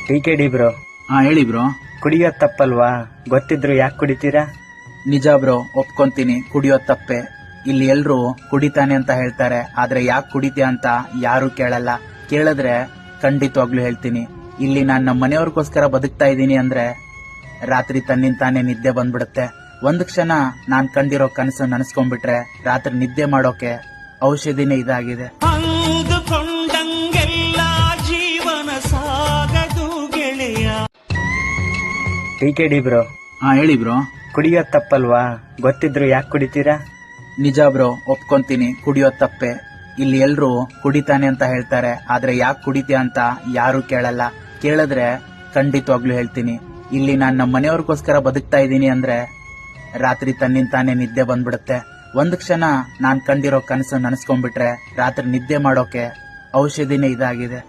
T bro. ಹೇಳಿ bro. ಕುಡಿಯೋದ್ ತಪ್ಪಲ್ವಾ? ಗೊತ್ತಿದ್ರು ಯಾಕೆ ಕುಡಿತೀರಾ? ನಿಜ ಬ್ರೋ, ಒಪ್ಕೊಂತೀನಿ, ಕುಡಿಯೋದ್ ತಪ್ಪೆ. ಇಲ್ಲಿ ಎಲ್ರು ಕುಡಿತಾನೆ ಅಂತ ಹೇಳ್ತಾರೆ, ಆದ್ರೆ ಯಾಕೆ ಕುಡಿತೀಯ ಅಂತ ಯಾರು ಕೇಳಲ್ಲ. ಕೇಳಿದ್ರೆ ಖಂಡಿತವಾಗ್ಲೂ ಹೇಳ್ತೀನಿ. ಇಲ್ಲಿ ನಾನ್ ನಮ್ಮ ಮನೆಯವ್ರಿಗೋಸ್ಕರ ಬದುಕ್ತಾ ಇದ್ದೀನಿ ಅಂದ್ರೆ ರಾತ್ರಿ ತನ್ನಿಂತಾನೆ ನಿದ್ದೆ ಬಂದ್ಬಿಡುತ್ತೆ. ಒಂದ್ ಕ್ಷಣ ನಾನ್ ಕಂಡಿರೋ ಕನಸು ನನಸ್ಕೊಂಡ್ಬಿಟ್ರೆ ರಾತ್ರಿ ನಿದ್ದೆ ಮಾಡೋಕೆ ಔಷಧಿನೇ ಇದಾಗಿದೆ. ಜೀವನ ಸಾಗದು ಗೆಳೆಯ. T bro. ಹೇಳಿ ಬ್ರೋ. ಕುಡಿಯೋದ್ ತಪ್ಪಲ್ವಾ? ಗೊತ್ತಿದ್ರು ಯಾಕೆ ಕುಡಿತೀರಾ? ನಿಜ ಬ್ರೋ, ಒಪ್ಕೊಂತೀನಿ, ಕುಡಿಯೋದ್ ತಪ್ಪೆ. ಇಲ್ಲಿ ಎಲ್ರು ಕುಡಿತಾನೆ ಅಂತ ಹೇಳ್ತಾರೆ, ಆದ್ರೆ ಯಾಕೆ ಕುಡಿತೀಯ ಅಂತ ಯಾರು ಕೇಳಲ್ಲ. ಕೇಳಿದ್ರೆ ಖಂಡಿತವಾಗ್ಲೂ ಹೇಳ್ತೀನಿ. ಇಲ್ಲಿ ನಾನ್ ನಮ್ಮ ಮನೆಯವ್ರಿಗೋಸ್ಕರ ಬದುಕ್ತಾ ಇದ್ದೀನಿ ಅಂದ್ರೆ ರಾತ್ರಿ ತನ್ನಿಂತಾನೆ ನಿದ್ದೆ ಬಂದ್ಬಿಡುತ್ತೆ. ಒಂದ್ ಕ್ಷಣ ನಾನ್ ಕಂಡಿರೋ ಕನಸು ನನಸ್ಕೊಂಡ್ಬಿಟ್ರೆ ರಾತ್ರಿ ನಿದ್ದೆ ಮಾಡೋಕೆ ಔಷಧಿನೇ ಇದಾಗಿದೆ.